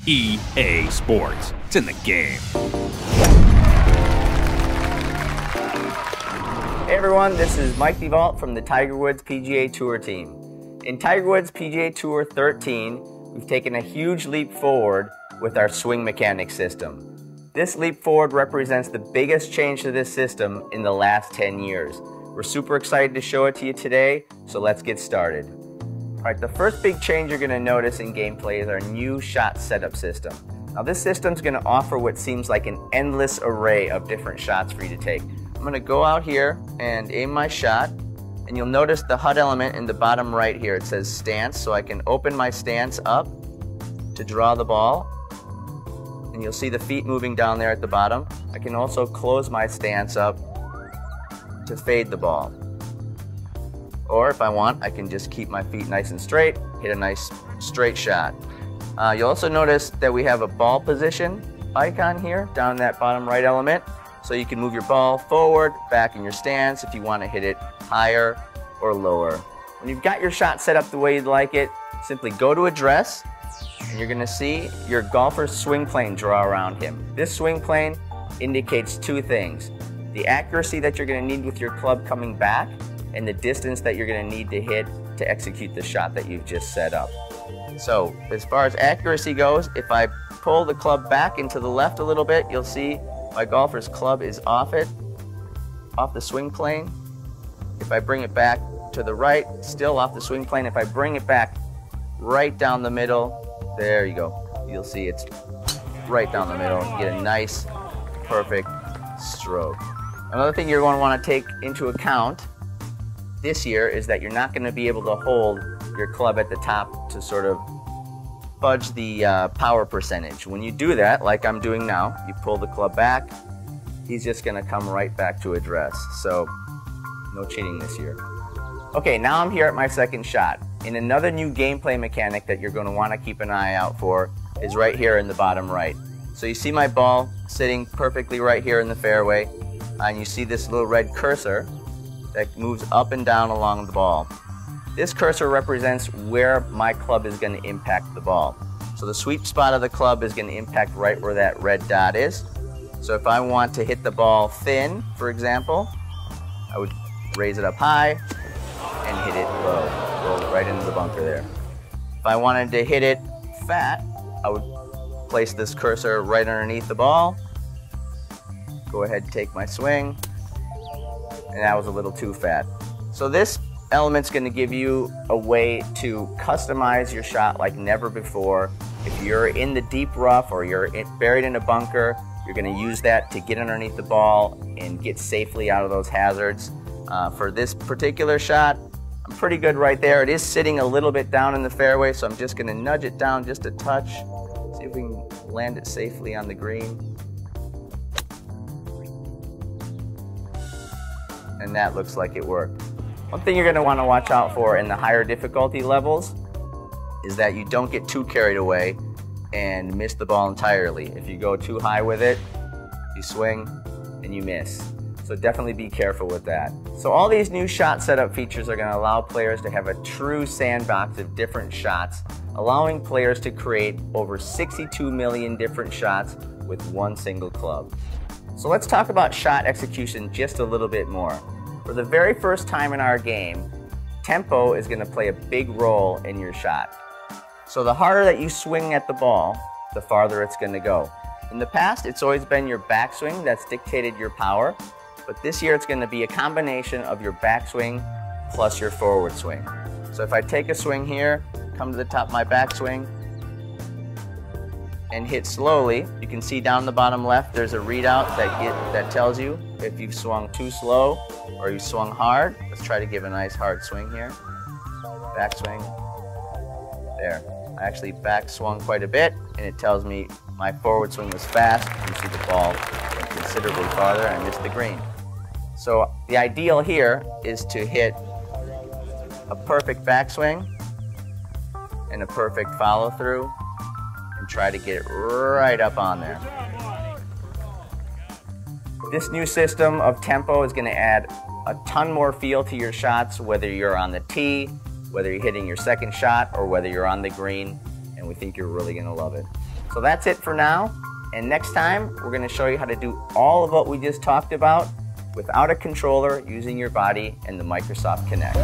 EA Sports. It's in the game. Hey everyone, this is Mike DeVault from the Tiger Woods PGA Tour team. In Tiger Woods PGA Tour 13, we've taken a huge leap forward with our swing mechanics system. This leap forward represents the biggest change to this system in the last 10 years. We're super excited to show it to you today, so let's get started. Alright, the first big change you're going to notice in gameplay is our new shot setup system. Now this system's going to offer what seems like an endless array of different shots for you to take. I'm going to go out here and aim my shot, and you'll notice the HUD element in the bottom right here. It says stance, so I can open my stance up to draw the ball, and you'll see the feet moving down there at the bottom. I can also close my stance up to fade the ball. Or if I want, I can just keep my feet nice and straight, hit a nice straight shot. You'll also notice that we have a ball position icon here down in that bottom right element. So you can move your ball forward, back in your stance if you want to hit it higher or lower. When you've got your shot set up the way you'd like it, simply go to address, and you're going to see your golfer's swing plane draw around him. This swing plane indicates two things: the accuracy that you're going to need with your club coming back, and the distance that you're going to need to hit to execute the shot that you've just set up. So as far as accuracy goes, if I pull the club back into the left a little bit, you'll see my golfer's club is off the swing plane. If I bring it back to the right, still off the swing plane. If I bring it back right down the middle, there you go. You'll see it's right down the middle. You get a nice, perfect stroke. Another thing you're going to want to take into account this year is that you're not going to be able to hold your club at the top to sort of fudge the power percentage. When you do that, like I'm doing now, you pull the club back, he's just going to come right back to address. So no cheating this year. Okay, now I'm here at my second shot. And another new gameplay mechanic that you're going to want to keep an eye out for is right here in the bottom right. So you see my ball sitting perfectly right here in the fairway, and you see this little red cursor that moves up and down along the ball. This cursor represents where my club is going to impact the ball. So the sweet spot of the club is going to impact right where that red dot is. So if I want to hit the ball thin, for example, I would raise it up high and hit it low, roll it right into the bunker there. If I wanted to hit it fat, I would place this cursor right underneath the ball, go ahead and take my swing, and that was a little too fat. So this element's going to give you a way to customize your shot like never before. If you're in the deep rough or you're buried in a bunker, you're going to use that to get underneath the ball and get safely out of those hazards. For this particular shot, I'm pretty good right there. It is sitting a little bit down in the fairway, so I'm just going to nudge it down just a touch, see if we can land it safely on the green. And that looks like it worked. One thing you're going to want to watch out for in the higher difficulty levels is that you don't get too carried away and miss the ball entirely. If you go too high with it, you swing and you miss. So definitely be careful with that. So all these new shot setup features are going to allow players to have a true sandbox of different shots, allowing players to create over 62 million different shots with one single club. So let's talk about shot execution just a little bit more. For the very first time in our game, tempo is going to play a big role in your shot. So the harder that you swing at the ball, the farther it's going to go. In the past, it's always been your backswing that's dictated your power, but this year it's going to be a combination of your backswing plus your forward swing. So if I take a swing here, come to the top of my backswing, and hit slowly, you can see down the bottom left there's a readout that tells you if you've swung too slow or you swung hard. Let's try to give a nice hard swing here. Backswing. There. I actually back swung quite a bit, and it tells me my forward swing was fast. You see the ball went considerably farther, and I missed the green. So the ideal here is to hit a perfect backswing and a perfect follow through, and try to get it right up on there. This new system of tempo is going to add a ton more feel to your shots, whether you're on the tee, whether you're hitting your second shot, or whether you're on the green, and we think you're really going to love it. So that's it for now. And next time, we're going to show you how to do all of what we just talked about without a controller, using your body and the Microsoft Kinect.